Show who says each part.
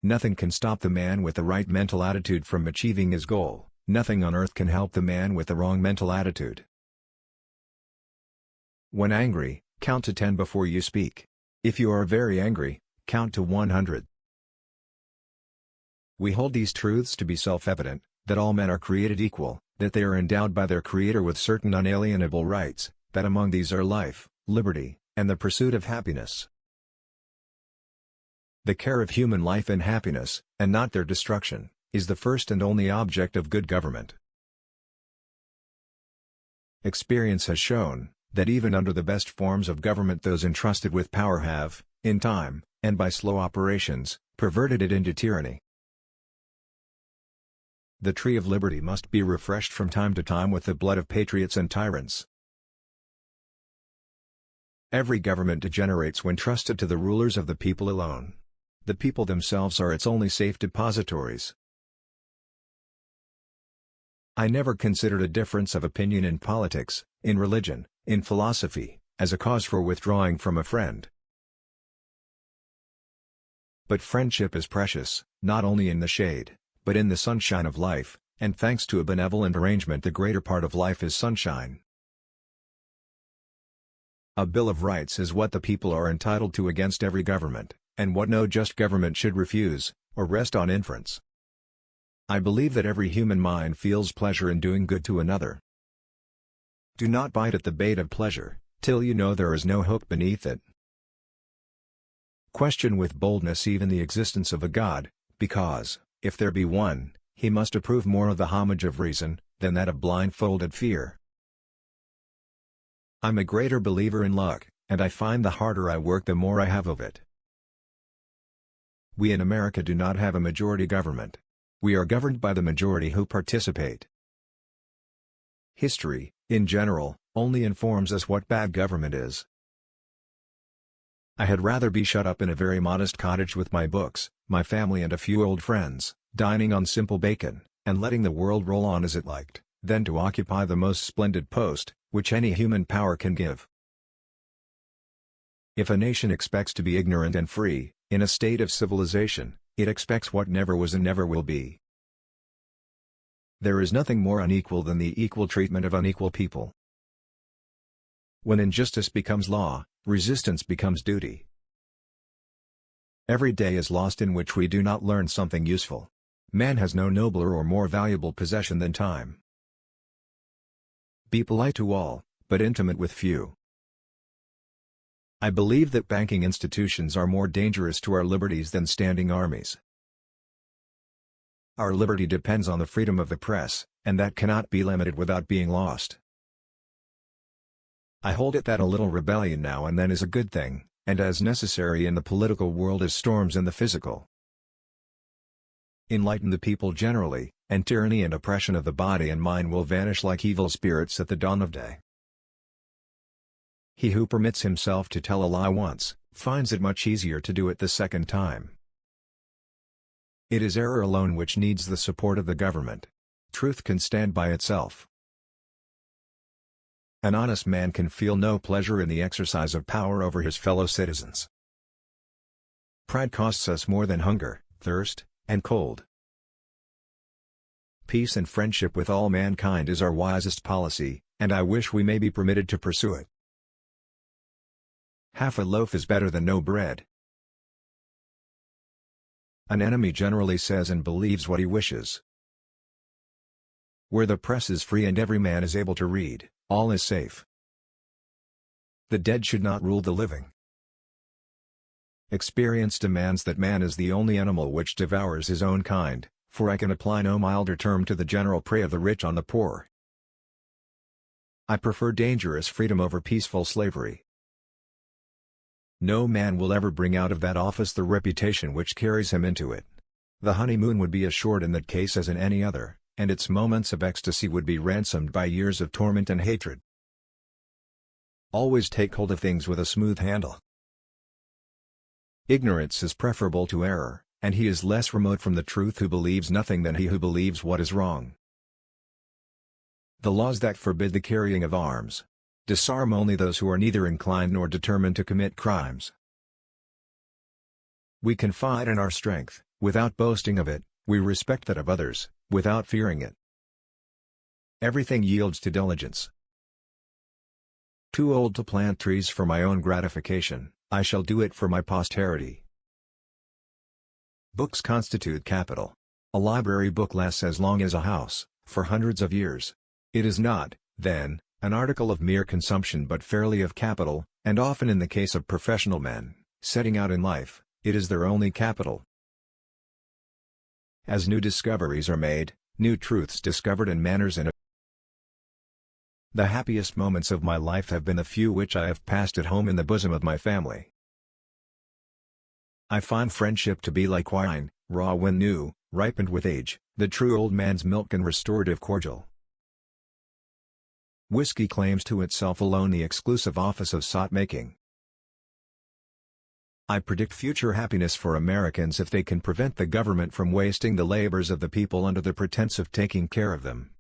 Speaker 1: Nothing can stop the man with the right mental attitude from achieving his goal. Nothing on earth can help the man with the wrong mental attitude. When angry, count to 10 before you speak. If you are very angry, count to 100. We hold these truths to be self-evident, that all men are created equal, that they are endowed by their Creator with certain unalienable rights, that among these are life, liberty, and the pursuit of happiness. The care of human life and happiness, and not their destruction, is the first and only object of good government. Experience has shown that even under the best forms of government those entrusted with power have, in time, and by slow operations, perverted it into tyranny. The tree of liberty must be refreshed from time to time with the blood of patriots and tyrants. Every government degenerates when trusted to the rulers of the people alone. The people themselves are its only safe depositories. I never considered a difference of opinion in politics, in religion, in philosophy, as a cause for withdrawing from a friend. But friendship is precious, not only in the shade, but in the sunshine of life, and thanks to a benevolent arrangement the greater part of life is sunshine. A Bill of Rights is what the people are entitled to against every government, and what no just government should refuse, or rest on inference. I believe that every human mind feels pleasure in doing good to another. Do not bite at the bait of pleasure, till you know there is no hook beneath it. Question with boldness even the existence of a God, because, if there be one, he must approve more of the homage of reason, than that of blindfolded fear. I'm a greater believer in luck, and I find the harder I work the more I have of it. We in America do not have a majority government. We are governed by the majority who participate. History, in general, only informs us what bad government is. I had rather be shut up in a very modest cottage with my books, my family and a few old friends, dining on simple bacon, and letting the world roll on as it liked, than to occupy the most splendid post, which any human power can give. If a nation expects to be ignorant and free, in a state of civilization, it expects what never was and never will be. There is nothing more unequal than the equal treatment of unequal people. When injustice becomes law, resistance becomes duty. Every day is lost in which we do not learn something useful. Man has no nobler or more valuable possession than time. Be polite to all, but intimate with few. I believe that banking institutions are more dangerous to our liberties than standing armies. Our liberty depends on the freedom of the press, and that cannot be limited without being lost. I hold it that a little rebellion now and then is a good thing, and as necessary in the political world as storms in the physical. Enlighten the people generally, and tyranny and oppression of the body and mind will vanish like evil spirits at the dawn of day. He who permits himself to tell a lie once, finds it much easier to do it the second time. It is error alone which needs the support of the government. Truth can stand by itself. An honest man can feel no pleasure in the exercise of power over his fellow citizens. Pride costs us more than hunger, thirst, and cold. Peace and friendship with all mankind is our wisest policy, and I wish we may be permitted to pursue it. Half a loaf is better than no bread. An enemy generally says and believes what he wishes. Where the press is free and every man is able to read, all is safe. The dead should not rule the living. Experience demands that man is the only animal which devours his own kind, for I can apply no milder term to the general prey of the rich on the poor. I prefer dangerous freedom over peaceful slavery. No man will ever bring out of that office the reputation which carries him into it. The honeymoon would be as short in that case as in any other, and its moments of ecstasy would be ransomed by years of torment and hatred. Always take hold of things with a smooth handle. Ignorance is preferable to error, and he is less remote from the truth who believes nothing than he who believes what is wrong. The laws that forbid the carrying of arms disarm only those who are neither inclined nor determined to commit crimes. We confide in our strength, Without boasting of it, we respect that of others, without fearing it. Everything yields to diligence. Too old to plant trees for my own gratification, I shall do it for my posterity. Books constitute capital. A library book lasts as long as a house, for hundreds of years. It is not, then, an article of mere consumption but fairly of capital, and often in the case of professional men, setting out in life, it is their only capital. As new discoveries are made, new truths discovered and manners and the happiest moments of my life have been the few which I have passed at home in the bosom of my family. I find friendship to be like wine, raw when new, ripened with age, the true old man's milk and restorative cordial. Whiskey claims to itself alone the exclusive office of sot-making. I predict future happiness for Americans if they can prevent the government from wasting the labors of the people under the pretense of taking care of them.